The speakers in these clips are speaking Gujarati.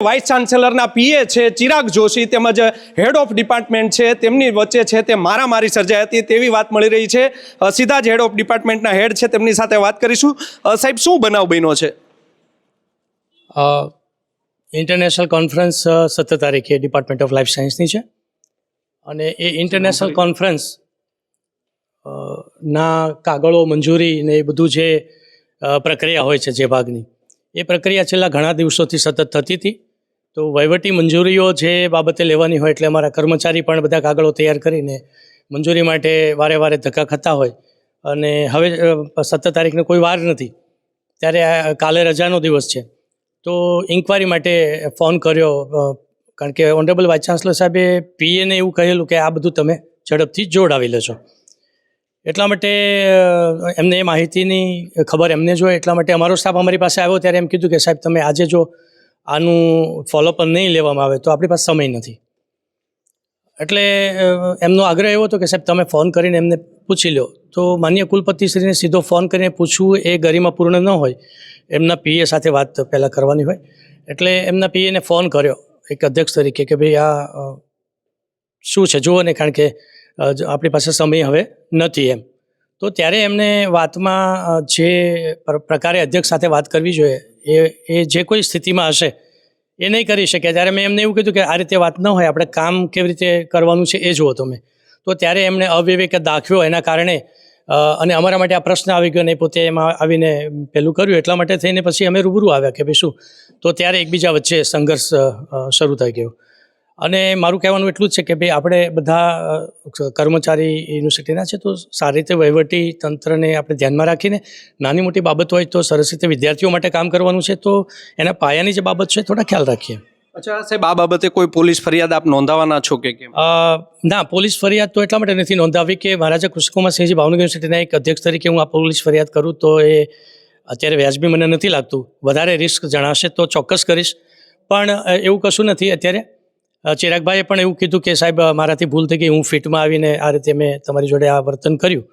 વાઇસ ચાન્સેલરના પીએ છે ચિરાગ જોશી તેમજ હેડ ઓફ ડિપાર્ટમેન્ટ છે તેમની વચ્ચે છે તે મારામારી સર્જાઈ હતી તેવી વાત મળી રહી છે। સીધા જ હેડ ઓફ ડિપાર્ટમેન્ટના હેડ છે તેમની સાથે વાત કરીશું। સાહેબ, શું બનાવ બન્યો છે? ઇન્ટરનેશનલ કોન્ફરન્સ 17 તારીખે ડિપાર્ટમેન્ટ ઓફ લાઈફ સાયન્સની છે અને એ ઇન્ટરનેશનલ કોન્ફરન્સ ના કાગળો મંજૂરી ને એ બધું જે પ્રક્રિયા હોય છે જે ભાગની એ પ્રક્રિયા છેલ્લા ઘણા દિવસોથી સતત થતી હતી। તો વહીવટી મંજૂરીઓ જે બાબતે લેવાની હોય એટલે અમારા કર્મચારી પણ બધા કાગળો તૈયાર કરીને મંજૂરી માટે વારે વારે ધક્કા ખાતા હોય અને હવે 17 તારીખને કોઈ વાર નથી ત્યારે કાલે રજાનો દિવસ છે તો ઇન્કવાયરી માટે ફોન કર્યો કારણ કે ઓનરેબલ વાઇસ ચાન્સલર સાહેબે પીએને એવું કહેલું કે આ બધું તમે ઝડપથી જોડાવી લેશો। એટલા માટે એમને એ માહિતીની ખબર એમને જોઈએ એટલા માટે અમારો સ્ટાફ અમારી પાસે આવ્યો ત્યારે એમ કીધું કે સાહેબ તમે આજે જો આનું ફોલોઅપ નહીં લેવામાં આવે તો આપણી પાસે સમય નથી। એટલે એમનો આગ્રહ એવો હતો કે સાહેબ તમે ફોન કરીને એમને પૂછી લો। તો માનનીય કુલપતિશ્રીને સીધો ફોન કરીને પૂછવું એ ગરિમાપૂર્ણ ન હોય, એમના પીએ સાથે વાત પહેલાં કરવાની હોય। એટલે એમના પીએને ફોન કર્યો એક અધ્યક્ષ તરીકે કે ભાઈ આ શું છે જુઓ ને, કારણ કે આપણી પાસે સમય હવે નથી એમ। તો ત્યારે એમને વાતમાં જે પ્રકારે અધ્યક્ષ સાથે વાત કરવી જોઈએ એ જે કોઈ સ્થિતિમાં હશે એ નહીં કરી શકે। ત્યારે મેં એમને એવું કીધું કે આ રીતે વાત ન હોય, આપણે કામ કેવી રીતે કરવાનું છે એ જુઓ તમે। તો ત્યારે એમણે અવિવેક દાખવ્યો એના કારણે અને અમારા માટે આ પ્રશ્ન આવી ગયો ને પોતે એમાં આવીને પેલું કર્યું એટલા માટે થઈને પછી અમે રૂબરૂ આવ્યા કે ભાઈ શું। તો ત્યારે એકબીજા વચ્ચે સંઘર્ષ શરૂ થઈ ગયો અને મારું કહેવાનું એટલું જ છે કે ભાઈ આપણે બધા કર્મચારી યુનિવર્સિટીના છે તો સારી રીતે વહીવટી તંત્રને આપણે ધ્યાનમાં રાખીને નાની મોટી બાબત હોય તો સરસ રીતે વિદ્યાર્થીઓ માટે કામ કરવાનું છે તો એના પાયાની જે બાબત છે થોડા ખ્યાલ રાખીએ। અચ્છા સાહેબ, આ બાબતે કોઈ પોલીસ ફરિયાદ આપ નોંધાવાના છો કે કેમ? ના, પોલીસ ફરિયાદ તો એટલા માટે નથી નોંધાવી કે મહારાજા કૃષ્ણકુમારસિંહજી ભાવનગર યુનિવર્સિટીના એક અધ્યક્ષ તરીકે હું આ પોલીસ ફરિયાદ કરું તો એ અત્યારે વ્યાજબી મને નથી લાગતું। વધારે રિસ્ક જણાશે તો ચોક્કસ કરીશ, પણ એવું કશું નથી અત્યારે। ચિરાગભાઈએ પણ એવું કીધું કે સાહેબ મારાથી ભૂલ થઈ ગઈ, હું ફિટમાં આવીને આ રીતે મેં તમારી જોડે આ વર્તન કર્યું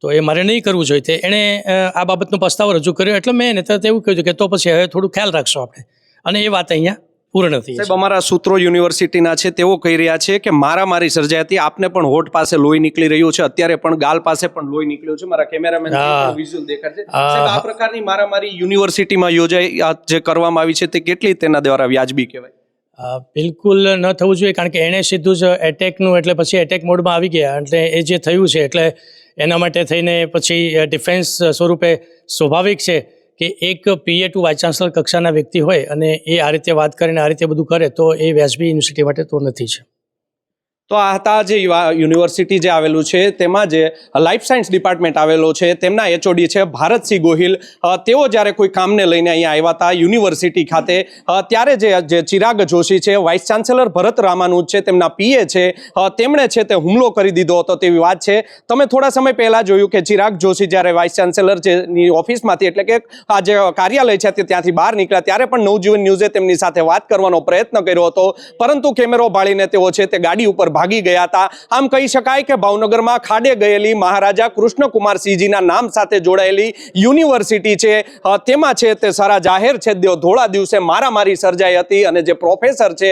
તો એ મારે નહીં કરવું જોઈએ। એણે આ બાબતનો પસ્તાવો રજૂ કર્યો એટલે મેં એને તરત એવું કહ્યું કે તો પછી હવે થોડું ખ્યાલ રાખશો આપણે, અને એ વાત અહીંયા પૂર્ણ થઈ। સાહેબ, અમારા સૂત્રો યુનિવર્સિટીના છે તેઓ કહી રહ્યા છે કે મારામારી સર્જાઈ હતી, આપને પણ હોઠ પાસે લોહી નીકળી રહ્યું છે, અત્યારે પણ ગાલ પાસે પણ લોહી નીકળ્યું છે, મારા કેમેરામેન વિઝ્યુઅલ દેખાડશે। સાહેબ, આ પ્રકારની મારામારી યુનિવર્સિટીમાં યોજાઈ જે કરવામાં આવી છે તે કેટલી તેના દ્વારા વ્યાજબી કહેવાય? બિલકુલ ન થવું જોઈએ, કારણ કે એણે સીધું જ એટેકનું એટલે પછી એટેક મોડમાં આવી ગયા એટલે એ જે થયું છે એટલે એના માટે થઈને પછી ડિફેન્સ સ્વરૂપે સ્વાભાવિક છે કે એક પીએ ટુ વાઇસ ચાન્સલર કક્ષાના વ્યક્તિ હોય અને એ આ રીતે વાત કરીને આ રીતે બધું કરે તો એ વ્યાજબી યુનિવર્સિટી માટે તો નથી છે। તો આ હતા જે યુનિવર્સિટી જે આવેલું છે તેમાં જે લાઈફ સાયન્સ ડિપાર્ટમેન્ટ આવેલો છે તેમના એચઓડી છે ભારતસિંહ ગોહિલ। તેઓ જ્યારે કોઈ કામને લઈને અહીંયા આવ્યા હતા યુનિવર્સિટી ખાતે ત્યારે જે ચિરાગ જોશી છે, વાઇસ ચાન્સેલર ભરત રામાનુજ છે, તેમના પીએ છે, તેમણે છે તે હુમલો કરી દીધો હતો તેવી વાત છે। તમે થોડા સમય પહેલા જોયું કે ચિરાગ જોશી જ્યારે વાઇસ ચાન્સેલર ની ઓફિસમાંથી એટલે કે આ જે કાર્યાલય છે ત્યાંથી બહાર નીકળ્યા ત્યારે પણ નવજીવન ન્યૂઝે તેમની સાથે વાત કરવાનો પ્રયત્ન કર્યો હતો, પરંતુ કેમેરો બાળીને તેઓ છે તે ગાડી ઉપર ભાગી ગયા હતા। આમ કહી શકાય કે ભાવનગરમાં ખાડે ગયેલી મહારાજા કૃષ્ણકુમારસિંહજીના નામ સાથે જોડાયેલી યુનિવર્સિટી છે તેમાં છે તે સારા જાહેર છે ધોળા દિવસે મારામારી સર્જાઈ હતી અને જે પ્રોફેસર છે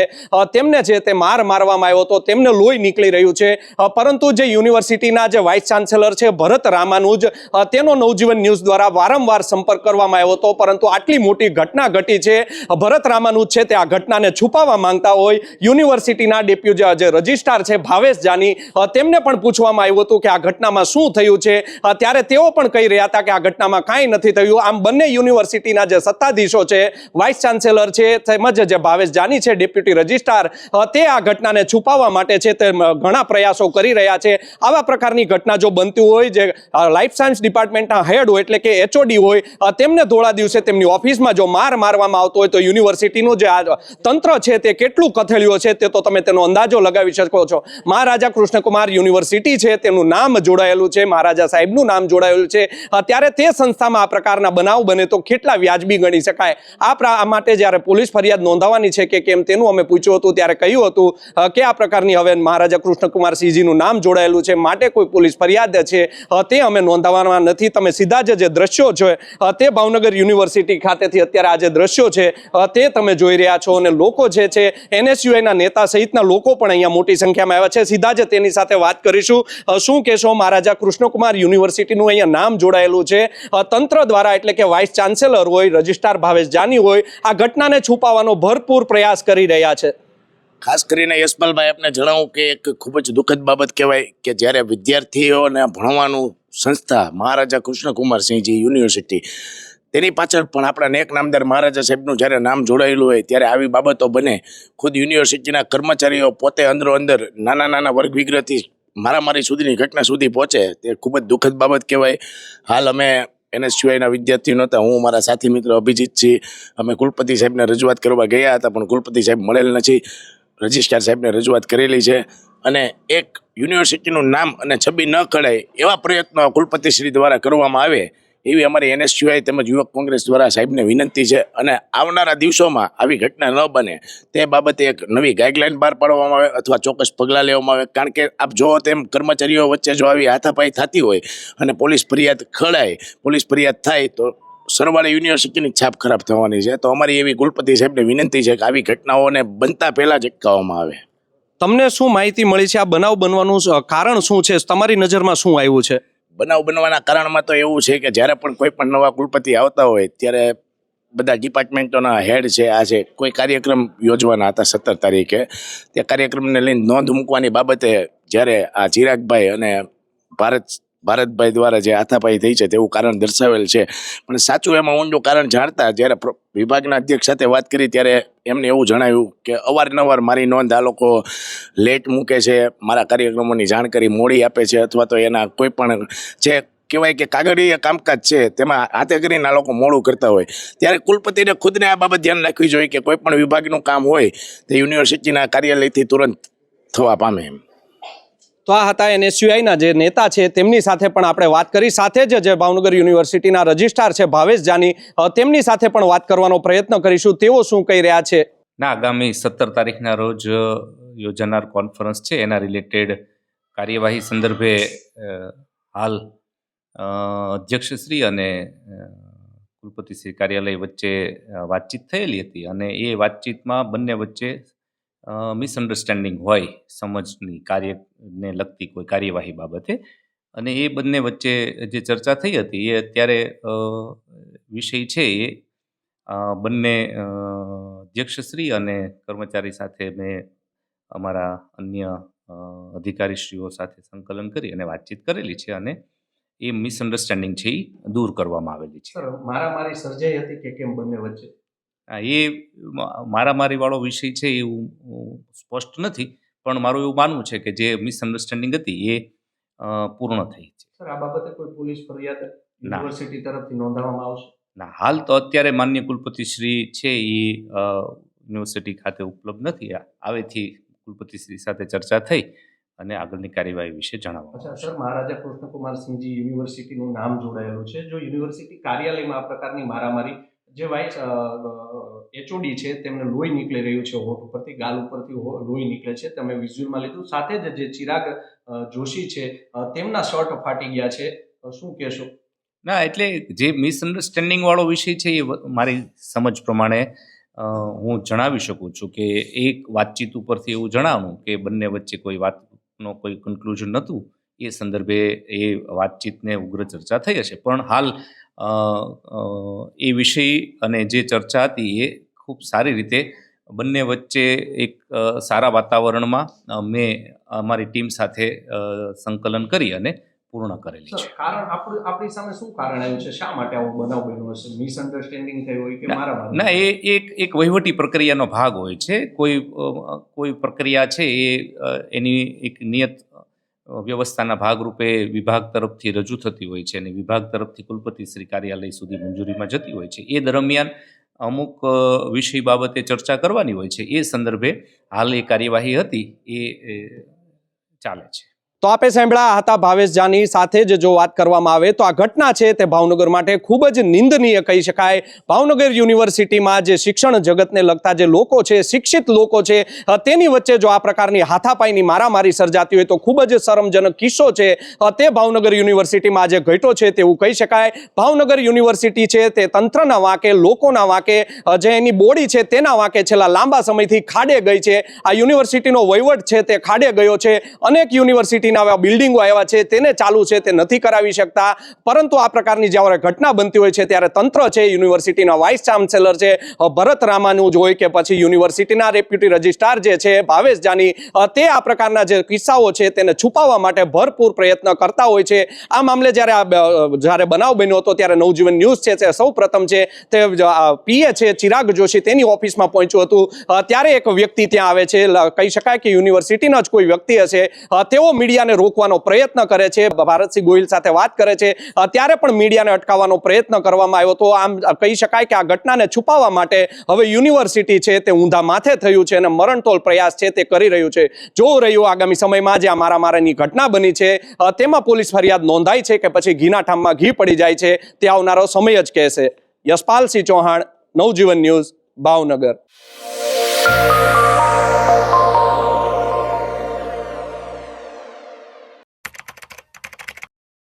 તેમને છે તે મારવામાં આવ્યો હતો, તેમને લોહી નીકળી રહ્યું છે। પરંતુ જે યુનિવર્સિટીના જે વાઇસ ચાન્સેલર છે ભરત રામાનુજ, તેનો નવજીવન ન્યૂઝ દ્વારા વારંવાર સંપર્ક કરવામાં આવ્યો હતો, પરંતુ આટલી મોટી ઘટના ઘટી છે, ભરત રામાનુજ છે તે આ ઘટનાને છુપાવવા માંગતા હોય યુનિવર્સિટીના ડેપ્યુટી જે રજિસ્ટ્રાર છે ભાવેશ જાની, તેમને પણ પૂછવામાં આવ્યું હતું કે આ ઘટનામાં શું થયું છે, ત્યારે તેઓ પણ કહી રહ્યા હતા કે આ ઘટનામાં કાંઈ નથી થયું। આમ બંને યુનિવર્સિટીના જે સત્તાધીશો છે, વાઇસ ચાન્સેલર છે તેમજ જે ભાવેશ જાની છે ડેપ્યુટી રજિસ્ટ્રાર, તે આ ઘટનાને છુપાવવા માટે છે તે ઘણા પ્રયાસો કરી રહ્યા છે। આવા પ્રકારની ઘટના જો બનતી હોય, જે લાઈફ સાયન્સ ડિપાર્ટમેન્ટના હેડ હોય એટલે કે એચઓડી હોય તેમને ધોળા દિવસે તેમની ઓફિસમાં જો મારવામાં આવતો હોય તો યુનિવર્સિટીનું જે આ તંત્ર છે તે કેટલું કથળ્યું છે તે તો તમે તેનો અંદાજો લગાવી શકો છો, મહારાજા કૃષ્ણકુમાર યુનિવર્સિટી છે તેનું નામ જોડાયેલું છે, મહારાજા સાહેબનું નામ જોડાયેલું છે, ત્યારે તે સંસ્થામાં આ પ્રકારના બનાવ બને તો કેટલા વ્યાજબી ગણી શકાય. આ માટે જ્યારે પોલીસ ફરિયાદ નોંધાવવાની છે કે કેમ તેનું અમે પૂછ્યું હતું ત્યારે કહ્યું હતું કે આ પ્રકારની હવે મહારાજા કૃષ્ણકુમાર સિંહજીનું નામ જોડાયેલું છે માટે કોઈ પોલીસ ફરિયાદ છે તે અમે નોંધાવવાના નથી. તમે સીધા જ જે દ્રશ્યો છે તે ભાવનગર યુનિવર્સિટી ખાતેથી અત્યારે આ જે દ્રશ્યો છે તે તમે જોઈ રહ્યા છો અને લોકો જે છે NSUIના નેતા સહિતના લોકો પણ અહીંયા મોટી સંખ્યામાં આવ્યા છે. સીધા જ તેની સાથે વાત કરીશું. શું કહેશો, મહારાજા કૃષ્ણકુમાર યુનિવર્સિટીનું અહીંયા નામ જોડાયેલું છે, તંત્ર દ્વારા એટલે કે વાઇસ ચાન્સેલર હોય, રજિસ્ટ્રાર ભાવેશ જાની હોય, આ ઘટનાને છુપાવવાનો ભરપૂર પ્રયાસ કરી રહ્યા છે. ખાસ કરીને યશપાલભાઈ આપને જણાવું કે એક ખૂબ જ દુઃખદ બાબત કહેવાય કે જ્યારે વિદ્યાર્થીઓને ભણવાનું સંસ્થા મહારાજા કૃષ્ણકુમાર સિંહજી યુનિવર્સિટી તેની પાછળ પણ આપણા નેક નામદાર મહારાજા સાહેબનું જ્યારે નામ જોડાયેલું હોય ત્યારે આવી બાબતો બને. ખુદ યુનિવર્સિટીના કર્મચારીઓ પોતે અંદરો અંદર નાના વર્ગ વિગ્રહથી મારામારી સુધીની ઘટના સુધી પહોંચે તે ખૂબ જ દુઃખદ બાબત કહેવાય. હાલ અમે NSUIના વિદ્યાર્થીઓ નહોતા, હું મારા સાથી મિત્ર અભિજીત છીએ, અમે કુલપતિ સાહેબને રજૂઆત કરવા ગયા હતા પણ કુલપતિ સાહેબ મળેલ નથી. રજિસ્ટ્રાર સાહેબને રજૂઆત કરેલી છે અને એક યુનિવર્સિટીનું નામ અને છબી ન કઢાય એવા પ્રયત્નો કુલપતિશ્રી દ્વારા કરવામાં આવે એવી અમારી NSUI તેમજ યુવક કોંગ્રેસ દ્વારા સાહેબને વિનંતી છે અને આવનારા દિવસોમાં આવી ઘટના ન બને તે બાબતે એક નવી ગાઈડલાઈન બહાર પાડવામાં આવે અથવા ચોક્કસ પગલાં લેવામાં આવે. કારણ કે આપ જો તેમ કર્મચારીઓ વચ્ચે જો આવી હાથાપાઈ થતી હોય અને પોલીસ ફરિયાદ ખડાય, પોલીસ ફરિયાદ થાય તો સરવાળે યુનિવર્સિટીની છાપ ખરાબ થવાની છે. તો અમારી એવી કુલપતિ સાહેબને વિનંતી છે કે આવી ઘટનાઓને બનતા પહેલાં જ અટકાવવામાં આવે. તમને શું માહિતી મળી છે? આ બનાવ બનવાનું કારણ શું છે? તમારી નજરમાં શું આવ્યું છે? બનાવ બનવાના કારણમાં તો એવું છે કે જ્યારે પણ કોઈ પણ નવા કુલપતિ આવતા હોય ત્યારે બધા ડિપાર્ટમેન્ટોના હેડ છે, આ છે, કોઈ કાર્યક્રમ યોજવાના હતા 17 તારીખે, તે કાર્યક્રમને લઈને નોંધ મૂકવાની બાબતે જ્યારે આ ચિરાગભાઈ અને ભારતભાઈ દ્વારા જે હાથાપાઈ થઈ છે તેવું કારણ દર્શાવેલ છે. પણ સાચું એમાં ઊંડું કારણ જાણતા જ્યારે વિભાગના અધ્યક્ષ સાથે વાત કરી ત્યારે એમને એવું જણાવ્યું કે અવારનવાર મારી નોંધ આ લોકો લેટ મૂકે છે, મારા કાર્યક્રમોની જાણકારી મોડી આપે છે અથવા તો એના કોઈ પણ જે કહેવાય કે કાગળીય કામકાજ છે તેમાં હાથે કરીને આ લોકો મોડું કરતા હોય. ત્યારે કુલપતિને ખુદને આ બાબત ધ્યાન રાખવી જોઈએ કે કોઈ પણ વિભાગનું કામ હોય તે યુનિવર્સિટીના કાર્યાલયથી તુરંત થવા પામે એમ. તો આ હતા NSUIના જે નેતા છે તેમની સાથે પણ આપણે વાત કરી. સાથે જ જે ભાવનગર યુનિવર્સિટીના રજિસ્ટ્રાર છે ભાવેશ જાની, તેમની સાથે પણ વાત કરવાનો પ્રયત્ન કરીશું. તેઓ શું કહી રહ્યા છે? આગામી 17 તારીખના રોજ યોજાનાર કોન્ફરન્સ છે એના રિલેટેડ કાર્યવાહી સંદર્ભે હાલ અધ્યક્ષશ્રી અને કુલપતિશ્રી કાર્યાલય વચ્ચે વાતચીત થયેલી હતી અને એ વાતચીતમાં બંને વચ્ચે મિસઅન્ડરસ્ટેન્ડિંગ હોય સમજની કાર્યને લગતી કોઈ કાર્યવાહી બાબતે, અને એ બંને વચ્ચે જે ચર્ચા થઈ હતી એ અત્યારે વિષય છે એ બંને અધ્યક્ષશ્રી અને કર્મચારી સાથે મેં અમારા અન્ય અધિકારીશ્રીઓ સાથે સંકલન કરી અને વાતચીત કરેલી છે અને એ મિસઅન્ડરસ્ટેન્ડિંગ છે એ દૂર કરવામાં આવેલી છે. મારામારી સર્જાઈ હતી કે કેમ બંને વચ્ચે? એ મારામારીવાળો વિષય છે એવું સ્પષ્ટ નથી, પણ મારું એવું માનવું છે કે જે મિસઅન્ડરસ્ટેન્ડિંગ હતી એ પૂર્ણ થઈ છે. સર, આ બાબતે કોઈ પોલીસ ફરિયાદ યુનિવર્સિટી તરફથી નોંધાવવામાં આવશે? ના, હાલ તો અત્યારે માન્ય કુલપતિશ્રી છે એ યુનિવર્સિટી ખાતે ઉપલબ્ધ નથી. આવેથી કુલપતિશ્રી સાથે ચર્ચા થઈ અને આગળની કાર્યવાહી વિશે જણાવવામાં. અચ્છા સર, મહારાજા કૃષ્ણકુમાર સિંહજી યુનિવર્સિટીનું નામ જોડાયેલું છે. જો યુનિવર્સિટી કાર્યાલયમાં આ પ્રકારની મારામારી, જે વાઇસ HOD છે તેમને લોહી નીકળી રહ્યું છે, હોઠ ઉપરથી, ગાલ ઉપરથી લોહી નીકળે છે, તમે વિઝ્યુઅલમાં લીધું. સાથે જ જે ચિરાગ જોશી છે તેમના શર્ટ ફાટી ગયા છે, શું કહેશો? ના, એટલે જે મિસઅન્ડરસ્ટેન્ડિંગ વાળો વિષય છે એ મારી સમજ પ્રમાણે હું જણાવી શકું છું કે એક વાતચીત ઉપરથી એવું જણાવવું કે બંને વચ્ચે કોઈ વાતનો કોઈ કન્ક્લુઝન નહોતું, એ સંદર્ભે એ વાતચીતને ઉગ્ર ચર્ચા થઈ હશે. પણ હાલ એ વિષય અને જે ચર્ચા હતી એ ખૂબ સારી રીતે બંને વચ્ચે એક સારા વાતાવરણમાં મેં અમારી ટીમ સાથે સંકલન કરી અને પૂર્ણ કરેલી છે. કારણ આપણી સામે શું કારણ આવ્યું છે? શા માટે આવો બનાવ બન્યો હશે? મિસઅન્ડરસ્ટેન્ડિંગ થઈ હોય કે મારામારી? ના, એ એક વહીવટી પ્રક્રિયાનો ભાગ હોય છે. કોઈ પ્રક્રિયા છે એ એની એક નિયત વ્યવસ્થાના ભાગરૂપે વિભાગ તરફથી રજૂ થતી હોય છે અને વિભાગ તરફથી કુલપતિશ્રી કાર્યાલય સુધી મંજૂરીમાં જતી હોય છે. એ દરમિયાન અમુક વિષય બાબતે ચર્ચા કરવાની હોય છે. એ સંદર્ભે હાલ એ કાર્યવાહી હતી એ ચાલે છે. તો આપે સાંભળ્યા હતા ભાવેશ જાની. સાથે જ જો વાત કરવામાં આવે તો આ ઘટના છે તે ભાવનગર માટે ખૂબ જ નિંદનીય કહી શકાય. ભાવનગર યુનિવર્સિટીમાં જે શિક્ષણ જગતને લગતા જે લોકો છે, શિક્ષિત લોકો છે, તેની વચ્ચે જો આ પ્રકારની હાથાપાઈની મારામારી સર્જાતી હોય તો ખૂબ જ શરમજનક કિસ્સો છે તે ભાવનગર યુનિવર્સિટીમાં આજે ઘટ્યો છે તેવું કહી શકાય. ભાવનગર યુનિવર્સિટી છે તે તંત્રના વાંકે, લોકોના વાંકે, જે એની બોડી છે તેના વાંકે છેલ્લા લાંબા સમયથી ખાડે ગઈ છે. આ યુનિવર્સિટીનો વહીવટ છે તે ખાડે ગયો છે. અનેક યુનિવર્સિટી બિલ્ડિંગો આવ્યા છે તેને ચાલુ છે તે નથી કરાવી શકતા. પરંતુ આ પ્રકારની જ્યારે ઘટના બનતી હોય છે ત્યારે તંત્ર છે, યુનિવર્સિટીના વાઇસ ચાન્સેલર છે ભરત રામાનુજ હોય કે પછી યુનિવર્સિટીના ડેપ્યુટી રજિસ્ટ્રાર જે છે ભાવેશ જાની, તે આ પ્રકારના જે કિસ્સાઓ છે તેને છુપાવવા માટે ભરપૂર પ્રયત્ન કરતા હોય છે. આ મામલે જ્યારે બનાવ બન્યો હતો ત્યારે નવજીવન ન્યૂઝ છે તે સૌ પ્રથમ છે તે પીએ છે ચિરાગ જોશી તેની ઓફિસમાં પહોંચ્યું હતું. ત્યારે એક વ્યક્તિ ત્યાં આવે છે, કહી શકાય કે યુનિવર્સિટીનો જ કોઈ વ્યક્તિ હશે, તેઓ મીડિયાને રોકવાનો પ્રયત્ન કરે છે, ભારતસિંહ ગોહિલ સાથે વાત કરે છે. ત્યારે પણ મીડિયાને અટકાવવાનો પ્રયત્ન કરવામાં આવ્યો હતો. આમ કહી શકાય કે આ ઘટનાને છુપાવવા માટે હવે યુનિવર્સિટી છે તે ઊંધા માથે થયું છે અને મરણતોલ પ્રયાસ છે તે કરી રહ્યું છે. જોવું રહ્યું આગામી સમયમાં જે આ મારામારીની ઘટના બની છે તેમાં પોલીસ ફરિયાદ નોંધાઈ છે કે પછી ઘીના ઠામમાં ઘી પડી જાય છે તે આવનારો સમય જ કહેશે. યશપાલસિંહ ચૌહાણ, નવજીવન ન્યૂઝ, ભાવનગર.